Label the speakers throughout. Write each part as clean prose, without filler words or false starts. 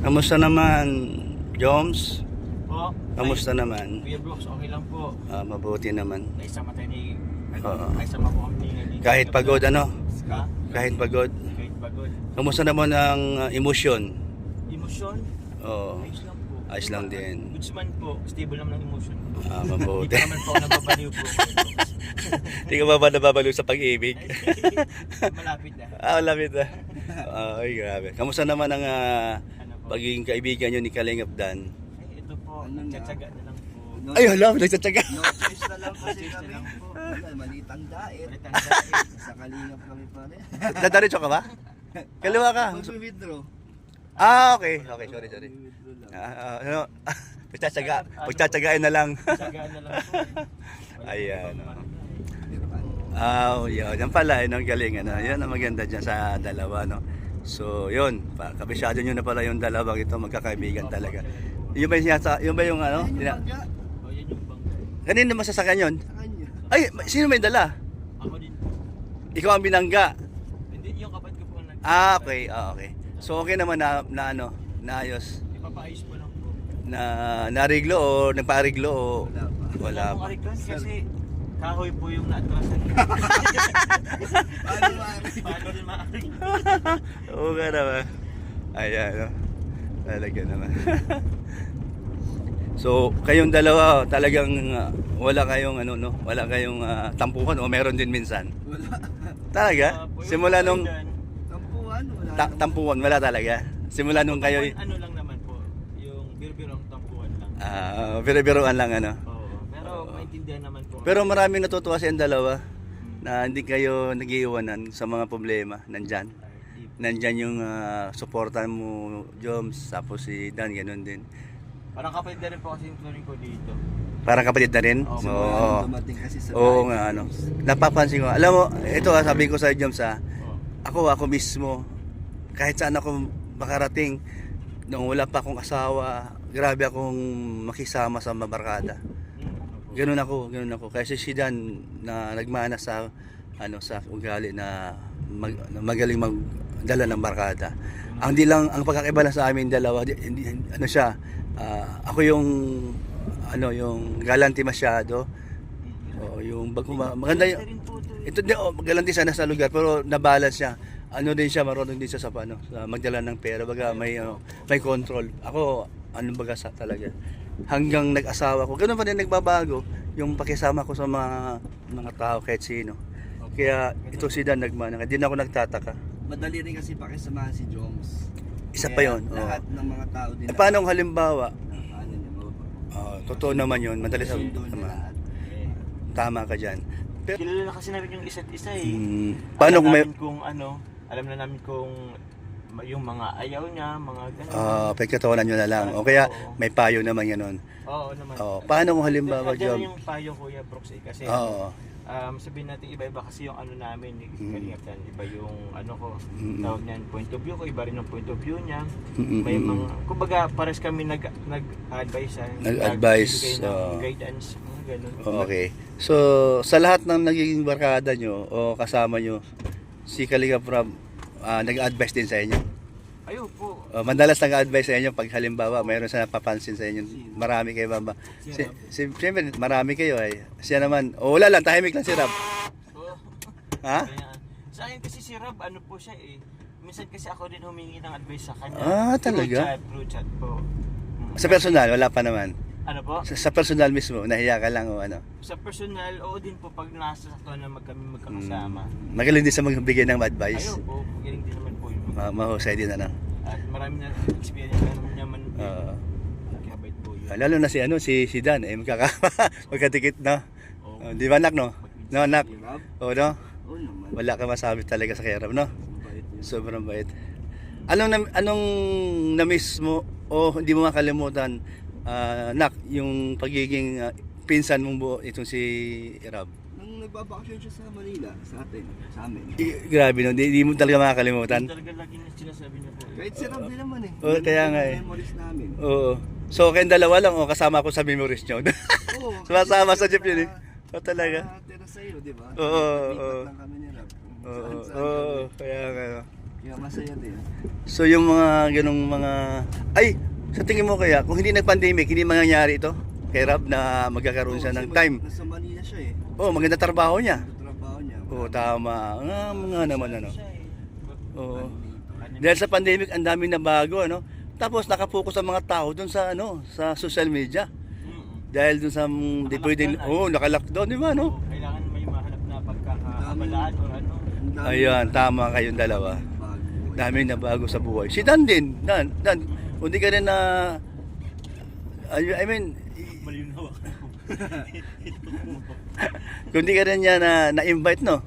Speaker 1: Kamusta naman, Joms?
Speaker 2: Po.
Speaker 1: Kamusta naman?
Speaker 2: Kuya Brooks, okay lang po.
Speaker 1: Mabuti naman.
Speaker 2: Naisama tayo ni...
Speaker 1: Oo.
Speaker 2: Naisama po kami ni...
Speaker 1: Kahit pagod, ano?
Speaker 2: Ha?
Speaker 1: Kahit pagod.
Speaker 2: Kahit pagod.
Speaker 1: Kamusta naman ang emosyon?
Speaker 2: Emosyon?
Speaker 1: Oo.
Speaker 2: Ayos lang po.
Speaker 1: Ayos lang din.
Speaker 2: Goodsman po. Stable naman ang emosyon po.
Speaker 1: Mabuti.
Speaker 2: Hindi pa naman po ako nababaliw po.
Speaker 1: Hindi ka ba nababalo sa pag-ibig?
Speaker 2: Malapit na.
Speaker 1: Malapit na. Ay, grabe. Kamusta naman ang
Speaker 2: Ano po?
Speaker 1: pagiging kaibigan nyo ni Kalingap Dan?
Speaker 2: Ay, ito po. Nagtsatsaga na lang po.
Speaker 1: Ay, hala, nagtsatsaga.
Speaker 3: No choice na lang kasi
Speaker 2: Choice na
Speaker 3: kami.
Speaker 2: lang po.
Speaker 3: Wala, malitang dait.
Speaker 2: Ulit ang dahil.
Speaker 3: Sa kalingap kami pare.
Speaker 1: Dadaritso ka ba? Kaliwa ka.
Speaker 3: Mag-withdraw.
Speaker 1: Okay. Okay, sorry.
Speaker 3: Mag-withdraw lang.
Speaker 1: Ano? Pagtsatsagain na lang.
Speaker 2: Tsagaan na lang po. Wala
Speaker 1: Ayan.
Speaker 2: po bang
Speaker 1: Yun. Yan pala, yun ang galing. Ano? Yan ang maganda dyan sa dalawa. No? So, yun. Kabisado nyo na pala yung dalawang ito. Magkakaibigan talaga. Yun ba yung ano?
Speaker 3: Ayun yung bangga.
Speaker 2: O, yan yung bangga.
Speaker 1: Kanino masasakyan yun?
Speaker 3: Sa kanya.
Speaker 1: Ay, sino may dala?
Speaker 2: Ako din po.
Speaker 1: Ikaw ang binangga.
Speaker 2: Hindi, yung kapatid ko po nag...
Speaker 1: Okay. Okay. So, okay naman na ano, naayos.
Speaker 2: Ipapaayos po lang po.
Speaker 1: Nariglo o nagpaariglo o wala
Speaker 2: Akong
Speaker 1: pa.
Speaker 2: ariklan kasi kahoy po yung naatrasan.
Speaker 3: Paano maaari?
Speaker 2: Paano rin maaari?
Speaker 1: Oo nga naman. Ayan, no? Talaga naman. So, kayong dalawa talagang wala kayong ano no, wala kayong tampuhan o meron din minsan.
Speaker 3: Wala.
Speaker 1: Talaga? Simula nung
Speaker 3: Tampuhan, wala.
Speaker 1: tampuhan wala talaga. Simula nung kayo
Speaker 2: Ano lang naman po, yung biro-birong tampuhan lang.
Speaker 1: biro-biroan lang ano.
Speaker 2: Oo, pero maintindihan naman po.
Speaker 1: Pero maraming natutuwa sa dalawa na hindi kayo nag-iiwanan sa mga problema nandyan. Nandyan yung suportan mo, Joms, tapos si Dan, ganun din.
Speaker 2: Parang kapatid na rin po kasi yung turing ko dito.
Speaker 1: Parang kapatid na rin?
Speaker 2: Oo.
Speaker 1: Oo.
Speaker 3: Dumating kasi sa
Speaker 1: Oo
Speaker 3: bahay.
Speaker 1: nga, ano. Napapansin ko. Alam mo, ito sabi ko sa Joms
Speaker 2: Oo.
Speaker 1: ako mismo, kahit saan ako makarating, nung wala pa akong asawa, grabe akong makisama sa mabarkada. Ganun ako. Kasi si Dan na nagmana sa sa ugali na magaling magdala ng barkada. Ang ang pagkakaiba lang sa amin dalawa, ano siya, ako yung yung galanti masyado. O yung maganda yung ito din galanti sana sa lugar pero na-balance siya. Ano din siya, marunong din siya sa sa magdala ng pera, baga may may control. Ako baga talaga. Hanggang nag-asawa ko, ganoon pa din nagbabago yung pakisama ko sa mga tao kahit sino. Kaya ito si Dan nagmana, hindi na ako nagtataka.
Speaker 3: Madali rin kasi pakisamahan si Joms.
Speaker 1: Isa
Speaker 3: Kaya
Speaker 1: pa yon.
Speaker 3: Lahat ng mga tao din.
Speaker 1: Paano kung halimbawa,
Speaker 3: Ano niya mo?
Speaker 1: totoo naman yun, madali sa
Speaker 3: Sundo niya lahat.
Speaker 1: tama ka dyan. Pero,
Speaker 2: Kilala na kasi namin yung isa't isa eh.
Speaker 1: paano
Speaker 2: Alam
Speaker 1: kung may,
Speaker 2: namin kung alam na namin kung yung mga ayaw niya, mga gano'n.
Speaker 1: pagkatawanan nyo na lang. O kaya, may payo naman yan nun.
Speaker 2: Oo naman.
Speaker 1: Paano kung halimbawa,
Speaker 2: Diyan
Speaker 1: Jom?
Speaker 2: yung payo Kuya Brooks eh, kasi
Speaker 1: Oo.
Speaker 2: sabihin natin iba-iba kasi yung namin ni Kalingap Dan, iba yung ko,
Speaker 1: Mm.
Speaker 2: tawag niyan, point of view ko, iba rin ang point of view niya.
Speaker 1: Mm.
Speaker 2: May mga, kumbaga pares kami nag-advise,
Speaker 1: Nag-advise,
Speaker 2: nagbibigay ng guidance, mga ganun.
Speaker 1: Okay. So, sa lahat ng nagiging barkada nyo o kasama nyo, si Kalingap Rob, nag-advise din sa inyo?
Speaker 2: Ayun po.
Speaker 1: Madalas nag-advise sa inyo pag halimbawa mayroon sa napapansin sa inyo, marami kayo ba? Siyempre, marami kayo ay. Siya naman, wala lang, tahimik lang si Rob.
Speaker 2: So,
Speaker 1: Ha?
Speaker 2: kaya, sa akin kasi si Rob, ano po siya eh. Minsan kasi ako din humingi ng advice sa kanya.
Speaker 1: Talaga?
Speaker 2: Through chat po.
Speaker 1: Sa personal, wala pa naman.
Speaker 2: Ano po?
Speaker 1: Sa personal mismo, nahiya ka lang o ano.
Speaker 2: Sa personal, oo din po pag nasa sakto na kami magkakasama.
Speaker 1: Magaling din sa magbigay ng advice.
Speaker 2: Ayun po, magaling din naman po yun.
Speaker 1: Mahusay din ano.
Speaker 2: At marami na experience na naman kabait po yun.
Speaker 1: Lalo na si Dan, magkatikit na.
Speaker 2: Oo.
Speaker 1: Di ba anak no? No anak?
Speaker 3: Si Rob?
Speaker 1: Oo no?
Speaker 3: Oo naman.
Speaker 1: Wala ka masabi talaga sa kay Rob no?
Speaker 3: Mabait yun.
Speaker 1: Sobrang bait. Anong na-miss mo o hindi mo makalimutan, nak, yung pagiging pinsan mong buo itong si Rob?
Speaker 3: Nung nagbabakasyon siya sa Manila, sa amin.
Speaker 1: Grabe no, di mo talaga makakalimutan.
Speaker 2: Talaga lagi na sinasabi niya po.
Speaker 3: Kahit si Rob din naman eh.
Speaker 1: Oo, kaya nga eh.
Speaker 3: Memories namin.
Speaker 1: Oo. So kayong dalawa lang o kasama ko sa memories nyo?
Speaker 3: Oo.
Speaker 1: Sumasama sa jeep yun eh. Talaga.
Speaker 3: Tira sa'yo, di ba?
Speaker 1: Oo,
Speaker 3: Lipat
Speaker 1: oo.
Speaker 3: lang kami ni Rob.
Speaker 1: Oo,
Speaker 3: Saan-saan
Speaker 1: oo,
Speaker 3: kami.
Speaker 1: kaya nga.
Speaker 3: Kaya Kaya masaya din.
Speaker 1: So yung mga ganong mga... Ay! Sa tingin mo kaya, kung hindi nag-pandemic, hindi mangyayari ito? Kay Rab na magkakaroon siya ng time.
Speaker 3: Nasa Manila siya eh.
Speaker 1: Oh, maganda trabaho niya.
Speaker 3: Sa trabaho niya.
Speaker 1: Oo, tama. Nga naman ano.
Speaker 2: Siya eh.
Speaker 1: Oo.
Speaker 2: Ano
Speaker 1: Dahil sa pandemic, ang daming nabago, ano? Tapos nakapokus ang mga tao doon sa ano, sa social media. Dahil doon sa di pwedeng, naka-lockdown, di ba, no?
Speaker 2: Kailangan may mahanap na pagkakabalaan o ano.
Speaker 1: Ayan, tama kayong dalawa. Daming nabago sa buhay. Si Dan din, Dan, hindi ka rin na, I mean,
Speaker 2: Malinaw ako.
Speaker 1: kung hindi ka rin niya na-invite, no?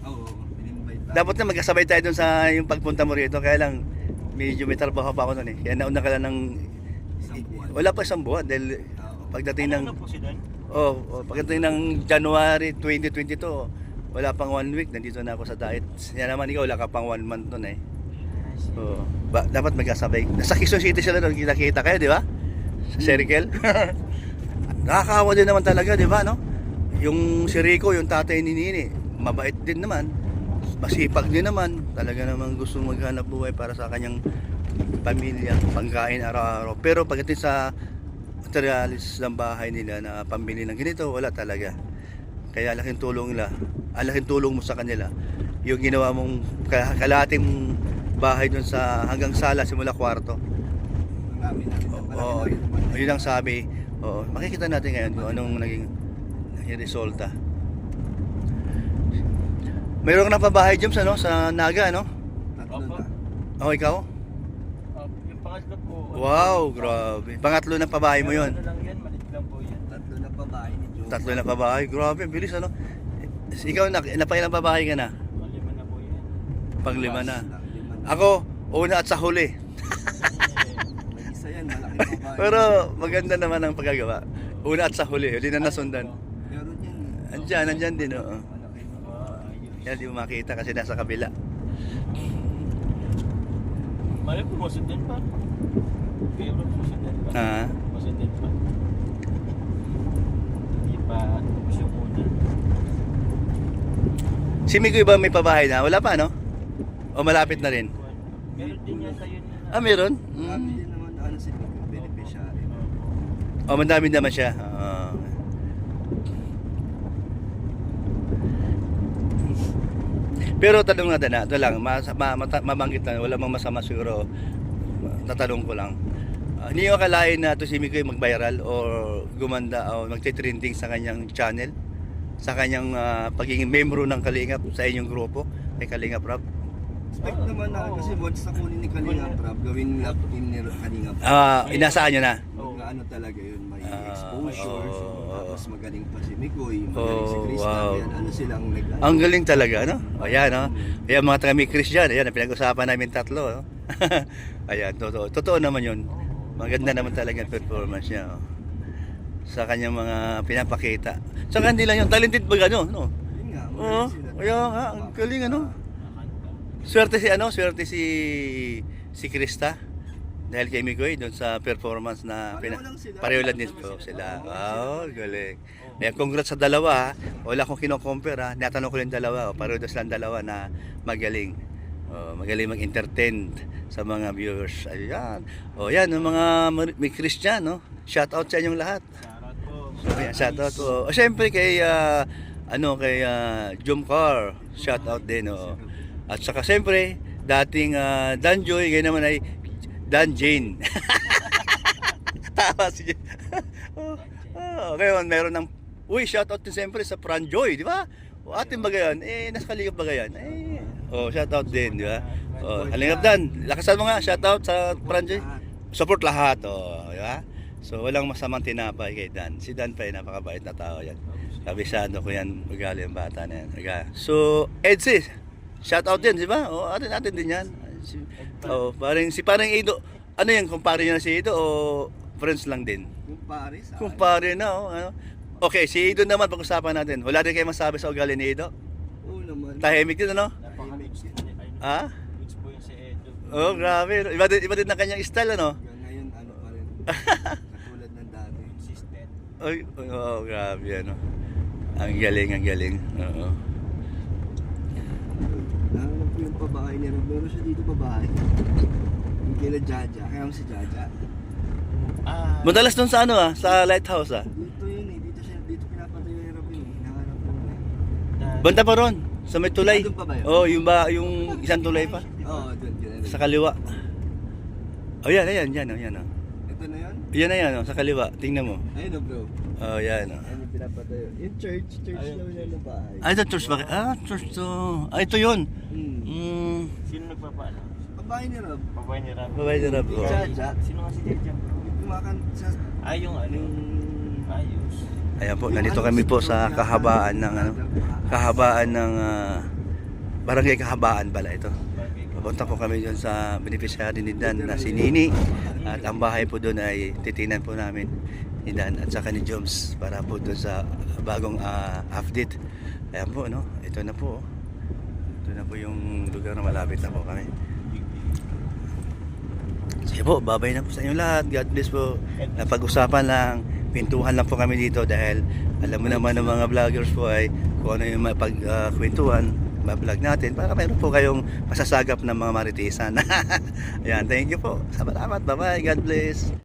Speaker 3: Oo, in-invite tayo.
Speaker 1: Dapat na magkasabay tayo doon sa yung pagpunta mo rito, kaya lang, medyo may trabaho pa ako noon eh. Kaya nauna ka lang ng,
Speaker 3: Isang buwan.
Speaker 1: wala pa isang buwan, dahil
Speaker 3: Oo.
Speaker 1: pagdating ng,
Speaker 2: Ano po si Dan?
Speaker 1: pagdating ng January 2022, wala pang 1 week, nandito na ako sa diet. Yan naman ikaw, wala ka pang 1 month nun eh. Oo. Dapat magkasabay. Nasa Quezon City sila doon, kita-kita kayo, di ba? Sa circle. Nakakawa din naman talaga, di ba, no? Yung si Rico, yung tatay ni Nini, mabait din naman. Masipag din naman. Talaga naman gusto maghanap buhay para sa kanyang pamilya, pangkain araw-araw. Pero pagdating sa materialis ng bahay nila na pambili ng ganito, wala talaga. Kaya laking tulong nila, laking tulong mo sa kanila. Yung ginawa mong kalahating bahay dun sa hanggang sala simula kwarto.
Speaker 3: Marami na.
Speaker 1: Oo, yun ang sabi. Oo, makikita natin ngayon kung anong naging resulta. Mayroon ka na pa bahay, James, ano? Sa Naga, ano?
Speaker 3: Tatlo na.
Speaker 1: Oh, ikaw?
Speaker 2: Yung pangatlo po.
Speaker 1: Wow, grabe. Pangatlo na pabahay mo yun.
Speaker 2: Ano lang yan, malit lang po yan.
Speaker 3: Tatlo na pa bahay ni Joe.
Speaker 1: Tatlo na pabahay. Grabe, bilis, ano? Ikaw, napailang pabahay ka na?
Speaker 2: Malima na po yan.
Speaker 1: Panglima na.
Speaker 3: Lima na.
Speaker 1: Ako, una at sa huli.
Speaker 3: May isa yan, malaki pa bahay.
Speaker 1: Pero maganda naman ang pagkagawa. Una at sa huli, hindi na nasundan.
Speaker 3: Meron yan.
Speaker 1: Nandyan din, oo.
Speaker 3: Malaki pa bahay.
Speaker 1: Yan, di mo makita kasi nasa kabila.
Speaker 2: Malip po, masundan pa. Kaya bro, masundan pa.
Speaker 1: Ah,
Speaker 2: Masundan pa. Hindi pa tapos yung una.
Speaker 1: si Migoy ba may pabahay na? Wala pa, no? O malapit na rin?
Speaker 2: Meron din yata yun na.
Speaker 1: Ah, meron?
Speaker 3: Marami din naman ano si beneficiary.
Speaker 1: O, mandami naman siya. Pero tanong nga na, ito lang, mabanggit lang, wala mang masama siguro, tatanong ko lang. Hindi nyo akalain na ito si Migoy mag-viral or gumanda o magte-trending sa kanyang channel? Sa kanyang pagiging membro ng Kalingap sa inyong grupo, kay Kalingap Rab?
Speaker 3: Expect naman na kasi once na kunin ni Kalingap Rab, gawing lap team ni Kalingap.
Speaker 1: Inasaan nyo na?
Speaker 3: Ano talaga yun, may
Speaker 1: Ah,
Speaker 3: exposure.
Speaker 1: oo.
Speaker 3: Tapos magaling pa si Migoy, magaling si
Speaker 1: Oh,
Speaker 3: Krista.
Speaker 1: wow.
Speaker 3: Yan, ano silang nag-
Speaker 1: Ang galing talaga, no? Ayan, no? Ayan, mga taga Chris dyan. Ayan, ang pinag-usapan namin tatlo, no? Ayan, totoo. Totoo naman yun. Maganda naman talaga ang performance niya, oh. Sa kanyang mga pinapakita. Sa kanila yun, talented ba gano, no?
Speaker 3: Yun nga,
Speaker 1: Oo,
Speaker 3: magaling sila.
Speaker 1: kaya nga, ang galing, ano? Swerte si Krista. Dahil kay Migoy, doon sa performance na
Speaker 3: Pareho lang sila.
Speaker 1: pareho lang din po sila. Wow, galing. Kaya congrats sa dalawa, ha. Wala akong kino-compare, ha. Natanong ko yung dalawa, pareho doon silang dalawa na magaling. Magaling mag-entertain sa mga viewers. Ayan. Yan, yung mga may Christian, no? Shout out sa inyong lahat.
Speaker 2: Shoutout po.
Speaker 1: Ayan, shout out po. Siyempre kay Jumcar, shout out din, oh. At saka siyempre, dating Dan Joy, ngayon naman ay Dan Jane. Tawa si Jane. Ngayon, meron ng, shout out din siyempre sa Fran Joy, di ba? O ating bagayan, nasa Kalingap bagayan. Shout out din, di ba? Kalingap Dan, lakasan mo nga, shout out sa Fran Joy. Support lahat, di ba? So, walang masamang tinapay kay Dan. Si Dan pa napakabait na tao yan. Kabisado ko yan, ugali ang bata na yan. So, Edsi, shout out din, di ba? Atin din yan. Parang Ido. Ano yan, kumpare niya na si Ido o friends lang din?
Speaker 3: Kumpare sa
Speaker 1: Kumpare na, ano? Okay, si Ido naman, pag-usapan natin. Wala din kayo masabi sa ugali ni Ido?
Speaker 3: Oo naman.
Speaker 1: Tahimik din, ano?
Speaker 2: Napaka-goods
Speaker 1: Ha?
Speaker 2: po yung si Edo.
Speaker 1: Grabe. Iba din na kanyang style, ano?
Speaker 3: Hanggang ngayon, ano pa rin. Katulad ng dati.
Speaker 2: Consistent.
Speaker 1: Grabe, ano? Ang galing. Oo.
Speaker 3: Nahanap ko yung pabahay ni Rob. Meron siya dito pabahay. Yung kila Jaja. Kaya mo si Jaja.
Speaker 2: Ah,
Speaker 1: Madalas doon sa ano sa lighthouse
Speaker 3: Dito yun eh. Dito pinapatayo ni Rob yun eh. Hinahanap mo eh.
Speaker 1: Banda pa ron, sa may tulay.
Speaker 3: Doon pa ba yun?
Speaker 1: Oh, yung isang tulay pa.
Speaker 3: Oo, doon.
Speaker 1: Sa kaliwa. Oh, yan. Oh.
Speaker 3: Ito na yun?
Speaker 1: Yan na yan, oh, sa kaliwa. Tingnan mo.
Speaker 3: Ayun na bro.
Speaker 1: Oh, yan. Oh.
Speaker 3: Ayun yung pinapatayo. Yung church
Speaker 2: Ayun.
Speaker 3: lang yan ng bahay.
Speaker 1: Ah, ito church ba? Ah, church to. Ah, ito yun.
Speaker 3: Hmm.
Speaker 2: sino nagpapaano?
Speaker 3: Pabahay ni Rob.
Speaker 2: Pabuhay ni Rob.
Speaker 1: Babae na Rob.
Speaker 3: Yung
Speaker 1: Oh.
Speaker 3: Jaja.
Speaker 2: Sino nga si Jaja?
Speaker 3: Yung kumakan sa...
Speaker 2: Yung ano?
Speaker 3: Yung...
Speaker 2: Ayos.
Speaker 1: Ayan po, nandito kami po sa kahabaan ng barangay Kahabaan pala ito. Papunta po kami doon sa beneficiary ni Dan na si Nini. At ang bahay po doon ay titinan po namin ni Dan at saka ni Joms para po doon sa bagong update. Ayan po, no? Ito na po. Ito na po yung lugar na malapit na po kami. Sige po, babay na po sa inyo lahat. God bless po. Napag-usapan lang, pintuhan lang po kami dito dahil alam mo naman ng mga vloggers po ay kung ano yung mapagkwentuhan, ma-vlog natin para mayroon po kayong masasagap ng mga maritisan. Ayan, thank you po. Salamat. Bye-bye. God bless.